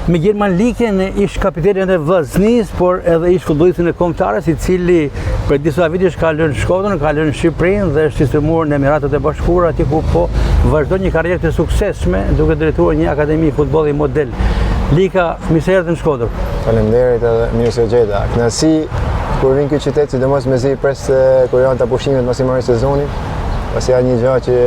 Me Gjerman Likën ish kapitenin e Vllaznisë, por edhe ish futbollistin e kombëtarës, i cili për disa vitesh ka lënë Shkodrën, ka lënë Shqipërinë dhe është sistemuar në Emiratet e Bashkuara, aty ku po vazhdon një karrierë të suksesshme duke drejtuar një akademi futbolli model. Lika, mirë se erdhën në Shkodër. Faleminderit edhe mirë se u gjeta. Kënaqësi kur vin ky qytet, sidomos me zi pres kur janë ta pushimet pasi marrin sezonin, pasi janë një gjë që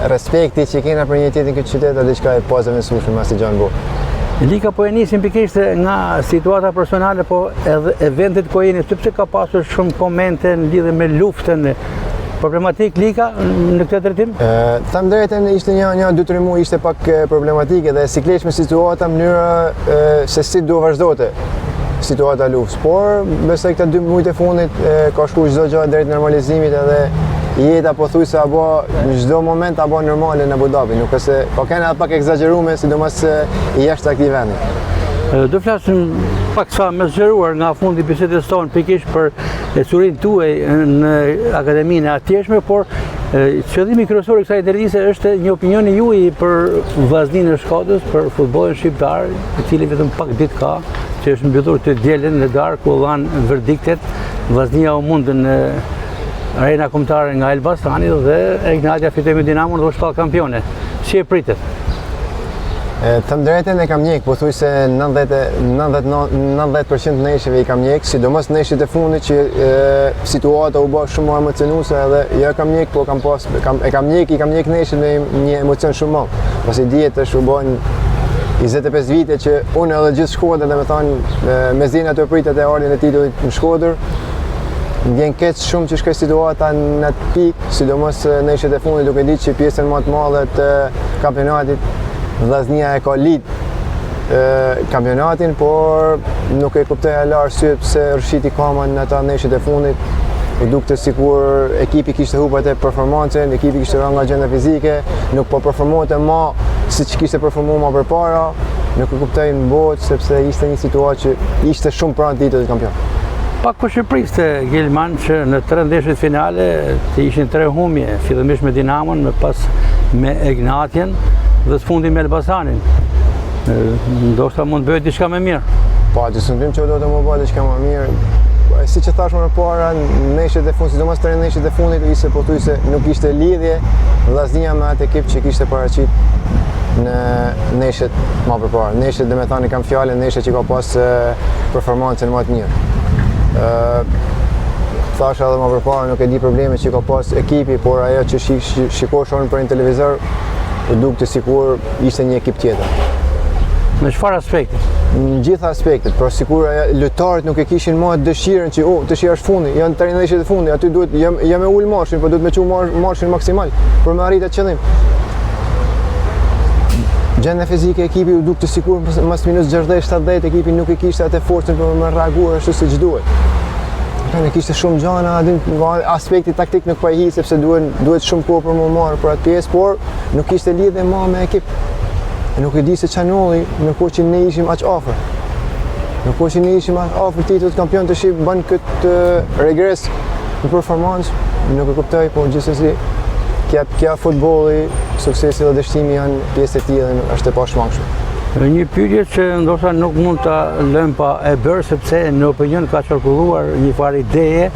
respekti që kena për një tjetrin këtë qytet është diçka e pazëvendësueshme mas i gjanë bo. Lika, po e nisim pikërisht nga situata personale, po edhe eventet ku jeni, sepse ka pasur shumë komente në lidhje me luftën. Problematik Lika në këtë drejtim? Them drejtën, ishte një 2-3 muaj ishte pak problematike dhe si kleqme situata në mënyrë se si do vazhdote situata luftës. Por besoj këta 2 muajt e fundit ka shkuar çdo gjë drejt normalizimit edhe jeta pothuajse apo në çdo moment apo normale në Abu Dhabi, nuk është po kanë pak egzageruar, sidomos i jashtë këtij vendi. Do flasim pak sa më zgjeruar nga fundi bisedës tonë pikërisht për historinë tuaj në akademinë e atjeshme, por qëllimi kryesor i kësaj interviste është një opinioni juaj për vllazninë e Shkodrës, për futbollin shqiptar, i cili vetëm pak ditë ka që është mbyllur të dielën në darkë ku dhanë verdiktet. Vllaznia u mundën në arena kombëtare nga Elbasani dhe Egnatia fitoi me Dinamon dhe u shpall kampione. Si e pritet? Them drejtën, e kam njeh, pothuajse 90% neshëve i kam njeh, sidomos neshët e fundit që situata u bë shumë emocionuese edhe jo kam njeh, po i kam njeh neshën me një emocion shumë më. Pasi dihet është u bën 25 vite që unë edhe gjithë Shkodra, domethënë me zinë ato pritet e ardhin e titullit në Shkodër. Vjen keq shumë që shkoj situata në atë pikë, sidomos neshët e fundit duke ditë që pjesën më të madhe të kampionatit Vllaznia e ka lidh kampionatin, por nuk e kuptoj hala arsyet pse rrshiti kamën në ata neshët e fundit. U dukte sikur ekipi kishte humbur atë performancën, ekipi kishte rënë nga gjenda fizike, nuk po performonte më siç kishte performuar më përpara. Nuk e kuptoj në botë sepse ishte një situatë që ishte shumë pranë titullit kampion. Pak po shqipëriste Gjelman që në 3 ndeshjet finale të ishin 3 humbje, fillimisht me Dinamon, me pas me Egnatien dhe së fundi me Elbasanin. Ndoshta mund bëhet diçka më mirë. Po, disundrim që do të më bëhet diçka më mirë. Si që thashmë më parë, neshjet e fundit, sidomos 3 neshjet e fundit, ishte pothuajse nuk ishte lidhje Vllaznia me atë ekip që kishte paraqit në neshjet më përpara. Neshjet, domethënë kam fjalën, neshjet që ka pas performancën më të mirë. Thasha edhe më përpara, nuk e di problemet që ka pas ekipi, por ajo që shikosh për një televizor, u dukte sikur ishte një ekip tjetër. Në çfarë aspekti? Në gjitha aspektet, por sikur lojtarët nuk e kishin më dëshirën që tash është fundi, janë 3 ndeshjet e fundit, aty duhet me ul marshin, por duhet me çu marshin maksimal për me arritë atë qëllim. Gjendja fizike e ekipit u dukte sikur mas minutës 60-70 ekipi nuk e kishte atë forcën për me reaguar ashtu siç duhet. Ne kishte shumë gjëra, nga aspekti taktik nuk po i hi sepse duhet shumë kohë për më marrë për atë pjesë, por nuk kishte lidhje më me ekip. Nuk e di se çanolli, në kohë që ne ishim aq afër. Në kohë që ne ishim aq afër titullit kampion të shqip bën këtë regres në performancë, nuk e kuptoj, por gjithsesi kjo futbolli, suksesi dhe dështimi janë pjesë e tij dhe është e pashmangshme. Një pyetje që ndoshta nuk mund ta lëm pa e bërë, sepse në opinion ka qarkulluar një farë ideje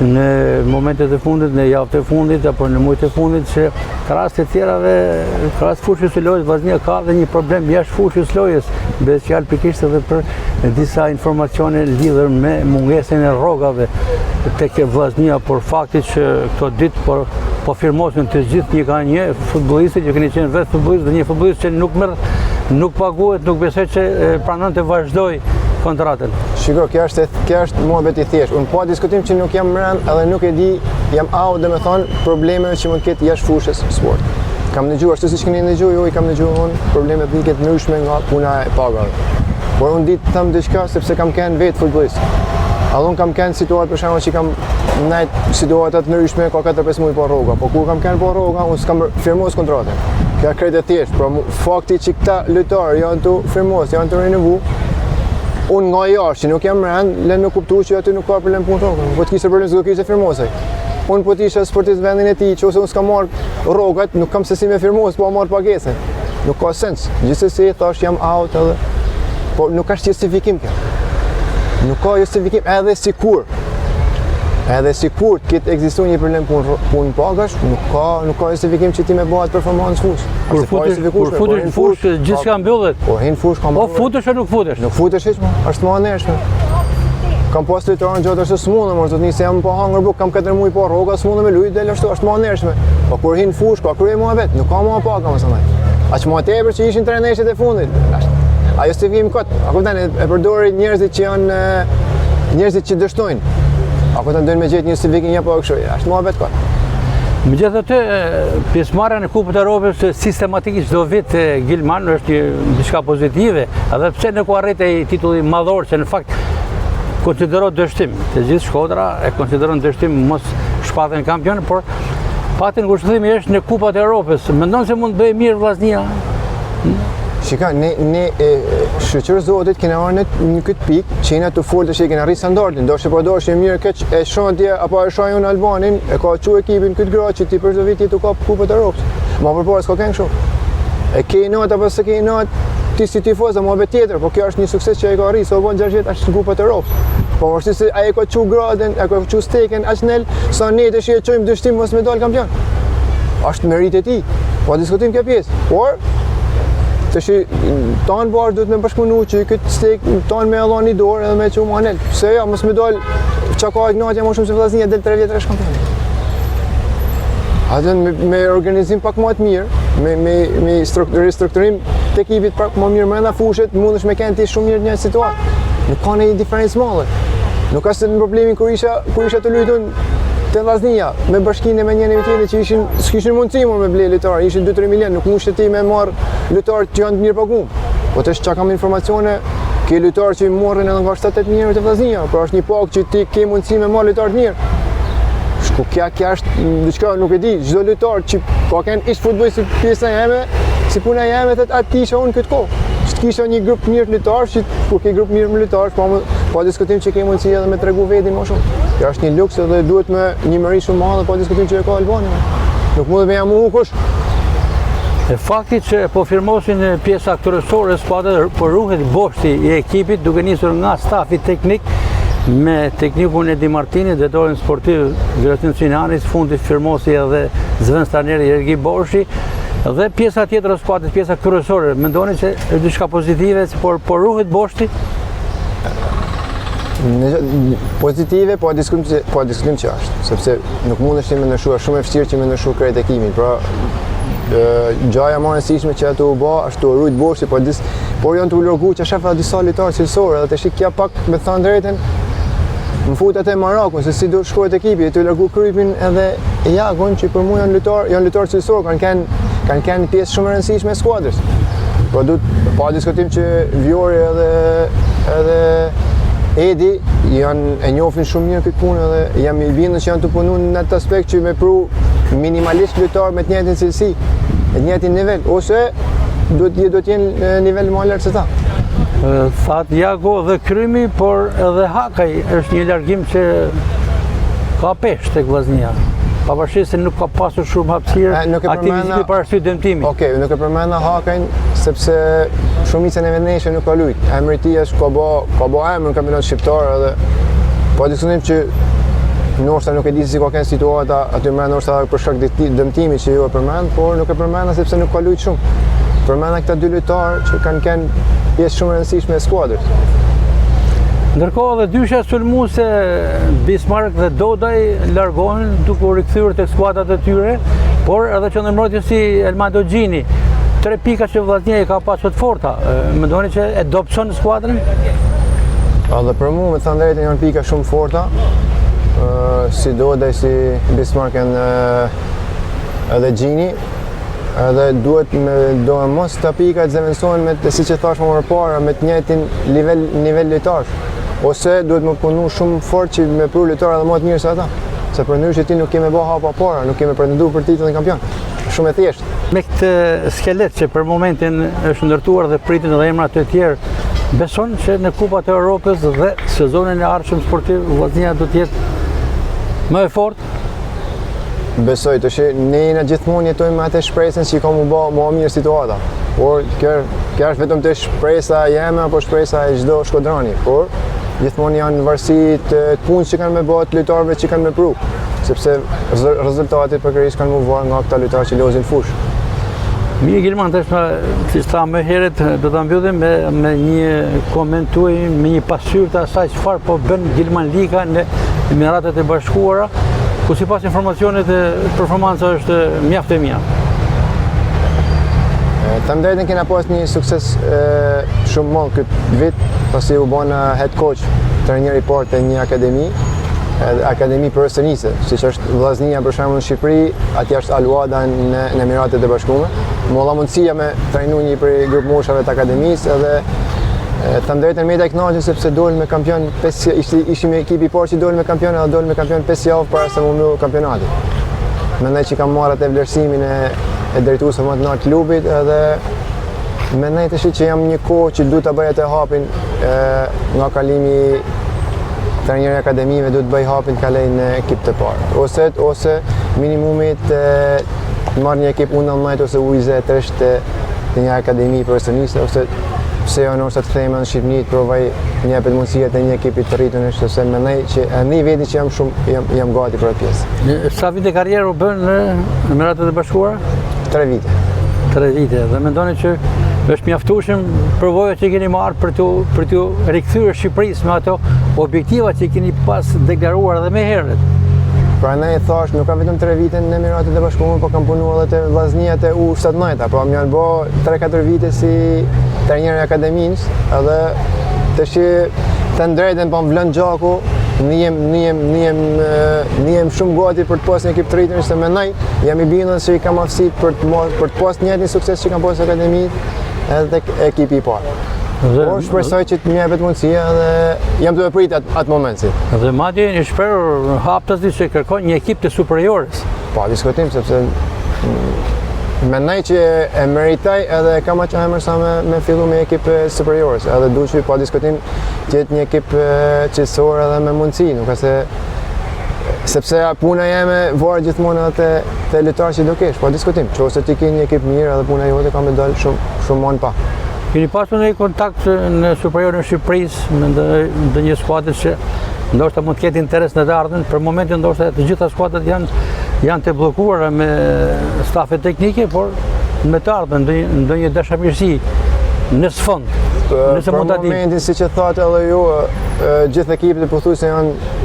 në momentet e fundit, në javët e fundit apo në muajt e fundit, që ka raste të tjerave, ka rast fushës së lojës, Vllaznia ka dhe një problem jashtë fushës lojës, bëhet fjalë pikërisht edhe për disa informacione lidhur me mungesën e rrogave tek Vllaznia, por fakti që këto ditë po firmosen të gjithë një futbollistë që keni qenë vetë futbollist dhe një futbollist që nuk paguhet, nuk besoj që pranon të vazhdoj kontratën. Shiko, kjo është muhabet i thjeshtë. Unë po diskutim që nuk jam rënd edhe nuk e di, jam out domethënë problemeve që mund ketë jashtë fushës sport. Kam dëgjuar ashtu siç keni dëgjuar ju, i kam dëgjuar unë probleme të ndryshme nga puna e pagave. Por unë ditë them diçka sepse kam kanë vetë futbollist. Unë kam kanë situatë për shembull që kam ndajt situata të ndryshme ka 4-5 muaj pa rroga, po kur kam kanë pa rroga, unë s'kam firmuar kontratën. Kjo krejt e thjeshtë, por fakti që këta lojtarë janë të firmuar, janë të rinovu, unë nga jashtë që nuk jam rënd, le me kuptu që aty nuk ka problem punë rrogën. Po të kishte problem s'do kishte firmosaj. Unë po të isha sportist vendin e tij, që ose unë s'kam marrë rrogat, nuk kam se si me firmos, po marrë pagesën. nuk ka sens. Gjithsesi thash jam out edhe, po nuk ka justifikim kjo. Nuk ka justifikim edhe sikur të ketë ekzistuar një problem punë pagash, nuk ka justifikim që ti me bëhat performancë fush. Kur futesh në fush, gjithçka mbyllet. Po hin fush kam. O futesh o nuk futesh? Nuk futesh hiç, është më anershme. Kam pas lojtarë gjatë ashtu s'mundem, mos do të nisë jam pa hangër buk, kam 4 muaj pa rroga, s'mundem me luajt del ashtu, është më anershme. Po kur hin fush, ka krye muhabet, nuk ka më paga më thënë. Aq më tepër që ishin trajnerët e fundit. Ajo justifim kot. A kupton e përdorin njerëzit që janë njerëzit që dështojnë. A kupton do të më gjetë një justifikim apo kështu. Është muhabet kot. Megjithatë, pjesëmarrja në Kupën e Evropës sistematikisht çdo vit Gilman është diçka pozitive, edhe pse nuk u arrit ai titulli madhor që në fakt konsiderohet dështim. Të gjithë Shkodra e konsideron dështim mos shpatën kampion, por patin kushtimi është në Kupat e Evropës. Mendon se mund të bëjë mirë vllaznia? Shika, ne shoqërë zotit kena arë në këtë pikë që jena të folë të që i kena rritë standardin, do shë po do shë mirë këtë e shantje apo e shajun Albanin, e ka që ekipin këtë gra që ti për të vit jetu ka Kupët e Europës. Ma përpore s'ka kënë kështu. E ke i natë apo se ke i natë, ti si tifoz dhe muhabet tjetër, po kjo është një sukses që e ka rritë, sa bon 6 vjet është në Kupët e Europës. Po vërsi se aje ka që gradën, e ka që steken, aq nel, sa ne të shi e qojmë dështim mos me dal kampion. Është merit e ti, po diskutim kjo pjesë. Por, të shi tanë barë duhet me bashkëpunu që këtë stek tanë me edha një dorë edhe me që u manel. Pse ja, mos me dojnë që ka Ignatja më shumë se vllaznia del 3 vjetra shkampion. Atë me organizim pak më të mirë, me restrukturim të ekipit pak më mirë brenda fushet, mundesh me kënë ti shumë mirë në një situatë. Nuk ka një diferencë madhe. Nuk ka se në problemin kur isha të luajtun te vllaznia me bashkinë me njëri me tjetrin që s'kishin mundësi më me ble lojtar, ishin 2-3 milion, nuk mushte ti me marr lojtar që janë të mirë paguar. Po tash çka kam informacione, ke lojtar që morrin edhe nga 7-8 milion te vllaznia, por është një pagë që ti ke mundësi me marr lojtar të mirë. Shku kja është diçka nuk e di, çdo lojtar që ka kanë ish futboll si pjesa jeme, si puna jeme thotë aty isha unë këtë kohë. Kisha një grup mirë të lojtarësh, që kur ke grup mirë me lojtarësh, po diskutim që ke mundësi edhe me tregu vetin më shumë. Kjo është një luks edhe duhet me një mëri shumë madhe, po diskutim që e ka Albania. Nuk mund të me jam kush. E fakti që po firmosin pjesa kryesore skuadrës, po ruhet boshti i ekipit duke nisur nga stafi teknik me teknikun e Di Martinit, drejtorin sportiv Gratin Sinanis, fundi firmosi edhe zëvendës trajneri Ergi Borshi. Dhe pjesa tjetër e skuadrës, pjesa kryesore, mendoni që është diçka pozitive, por ruhet boshti? Pozitive, po diskutim që është, sepse nuk mundesh ti me ndryshuar, shumë e vështirë që me ndryshuar krejt ekimin. Pra, gjaja më e rëndësishme që ato u bë, është të rujt boshti, por janë të u largu që shefa disa lojtarë cilësorë, edhe tash kja pak me të thënë drejtën, më fut atë Marakun, se si do shkruhet ekipi, të largu Krypin edhe Jagun që për mua janë lojtarë cilësorë, kanë kanë pjesë shumë e rëndësishme e skuadrës. Po duhet pa diskutim që Vjori edhe Edi e njohin shumë mirë këtë punë dhe jam i bindur që janë të punuar në atë aspekt që me pru minimalisht lojtar me të njëjtin cilësi, me të njëjtin nivel, ose duhet të jenë në nivel më lart se ta. Thatë Jago dhe Krymi, por edhe Hakaj është një largim që ka peshë tek vllaznia. Pavarësisht se nuk ka pasur shumë hapësirë aktivizmi para sy dëmtimit. Okej, nuk e përmenda Hakajn sepse shumica e vendeshë nuk ka luajt. Emri i tij është ka bë emër në kampionat shqiptar edhe po diskutojmë që ndoshta nuk e di si ka qenë situata aty më ndoshta për shkak të dëmtimit që ju e përmend, por nuk e përmenda sepse nuk ka luajt shumë. Përmenda këta dy lojtarë që kanë qenë pjesë shumë e rëndësishme e skuadrës. Ndërkohë edhe dysha sulmuese Bismarck dhe Dodaj largohen duke u rikthyer tek skuadrat e tyre, por edhe qendrëmbrojtësi si Elmado Gjini, 3 pika që vllaznia i ka pasur të forta. Mendoni që e dobson skuadrën? Edhe për mua, me thënë drejtën, janë pika shumë forta, si Dodaj, si Bismarck edhe Gjini. Edhe duhet do mos ta pikat zëvendësohen me siç e thash më parë me të njëjtin nivel lojtarësh. Ose duhet më punu shumë fort që me pru lojtarë edhe më të mirë se ata. Se përndryshe ti nuk keme bë hapa para, nuk keme pretenduar për titullin kampion. Shumë e thjeshtë. Me këtë skelet që për momentin është ndërtuar dhe pritin edhe emra të tjerë, beson që në Kupat e Europës dhe sezonin e ardhshëm sportiv vllaznia do të jetë më e fortë? Besoj, të shi, ne gjithmonë jetojmë me atë shpresën që i ka mu bë më mirë situata. Por kjo është vetëm të shpresa jeme apo shpresa e çdo shkodrani, por gjithmonë janë varësi të punës që kanë me bërë, të lojtarëve që kanë me pru, sepse rezultatet përkërisht kanë mu varë nga këta lojtarë që lozin fush. Mirë Gilman, si tha më herët, do të mbyllim me një koment tuaj, me një pasqyrë të asaj çfarë po bën Gilman Lika në Emiratet e Bashkuara, ku sipas informacionit performanca është mjaft e mirë. Të më drejtën kena pas një sukses shumë madh këtë vit, pasi u bona head coach, trajneri i parë të një akademi profesioniste, siç është Vllaznia për shembull në Shqipëri, atje është Al-Wada në Emiratet e Bashkuara. Molla mundësia me trajnu një prej grup moshave të akademisë edhe të më drejtën me i knaqur sepse dolën me kampion, ishim ekipi i parë që dolën me kampion edhe dolën me kampion 5 javë para se mu mbyll kampionati. Mendoj që kam marrë atë vlerësimin e drejtuesve më të lartë të klubit edhe mendoj tash që jam një kohë që duhet ta bëj atë hapin nga kalimi trajneri i akademive duhet të bëj hapin të kaloj në ekip të parë ose minimumit të marr një ekip U19 ose U23 të një akademi profesioniste ose pse jo nëse të themi në Shqipëri të provaj një jepet mundësia të një ekipi të rritur sepse mendoj që ndi veti që jam gati për atë pjesë. Sa vite karrierë u bën në Emiratet e Bashkuara? 3 vite. 3 vite. Dhe mendoni që është mjaftueshëm përvojat që keni marrë për t'u rikthyer Shqipërisë me ato objektiva që keni pas deklaruar edhe më herët. Prandaj thash, nuk kam vetëm 3 vite në Emiratet e Bashkuara, por kam punuar edhe te Vllaznia te U17, pra më janë bë 3-4 vite si trajner i akademisë, edhe tash të drejtën po më vlen gjaku, nihem shumë gati për të pas një ekip të rritur, se mendoj jam i bindur se i kam aftësitë për të pas një sukses që kam pas akademitë edhe tek ekipi i parë. Po shpresoj që të më jepet mundësia dhe jam duke prit atë moment. Dhe madje një shprehur haptasi që kërkon një ekip të superiores. Pa diskutim sepse mendoj që e meritoj edhe kam aq emër sa me fillu me ekip superiores, edhe duhet pa diskutim të jetë një ekip qësor edhe me mundësi, nuk ka sepse puna jeme varet gjithmonë edhe te lojtarët që do kesh, pa diskutim. Nëse ti ke një ekip mirë edhe puna jote ka më dal shumë më pa. Keni pasur një kontakt në superior në Shqipërisë me ndonjë skuadër që ndoshta mund të ketë interes në të ardhmen? Për momentin ndoshta të gjitha skuadrat janë të bllokuara me stafe teknike, por me të ardhmen ndonjë dashamirësi në sfond. Për momentin siç e thatë edhe ju, gjithë ekipet pothuajse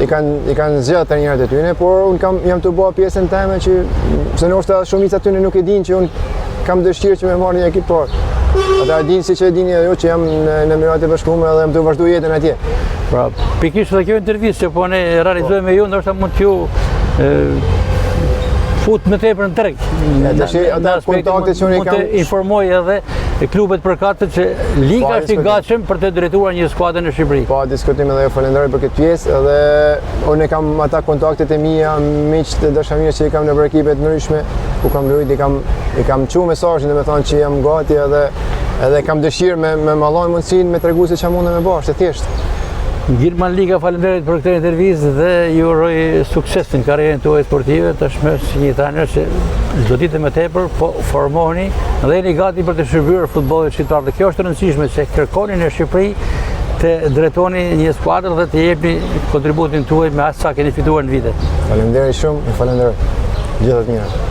i kanë zgjedhur trajnerët e tyre, por un jam të bëj pjesën time që se ndoshta shumica tyre nuk e dinë që un kam dëshirë që me marrë një ekip parë. Ata e dinë siç e dini ajo që jam në Emiratet e Bashkuara dhe jam të vazhdoj jetën atje. Pra, pikërisht edhe kjo intervistë që po ne realizojmë me ju, ndoshta mund t'ju fut më tepër në treg. Ata kontaktet që unë kam mund të informoj edhe klubet përkatëse që liga është i gatshëm për të drejtuar një skuadër në Shqipëri. Pa diskutim edhe falenderoj për këtë pjesë, edhe unë kam ata kontaktet e mia, miq të dashamirë që i kam në ekipe të ndryshme, ku kam luajtur, i kam çuar mesazhin dhe më thonë që jam gati edhe kam dëshirë me mallon mundësinë me tregu se çfarë mundem me bash, të thjeshtë. Gilman Lika, faleminderit për këtë intervistë dhe ju uroj sukses në karrierën tuaj sportive. Tashmë si një trajner që çdo ditë më tepër po formoheni dhe jeni gati për të shërbyer futbollin shqiptar. Dhe kjo është e rëndësishme që kërkoni në Shqipëri të drejtoni një skuadër dhe të jepni kontributin tuaj me aq sa keni fituar në vite. Faleminderit shumë, falenderoj. Gjithë të mira.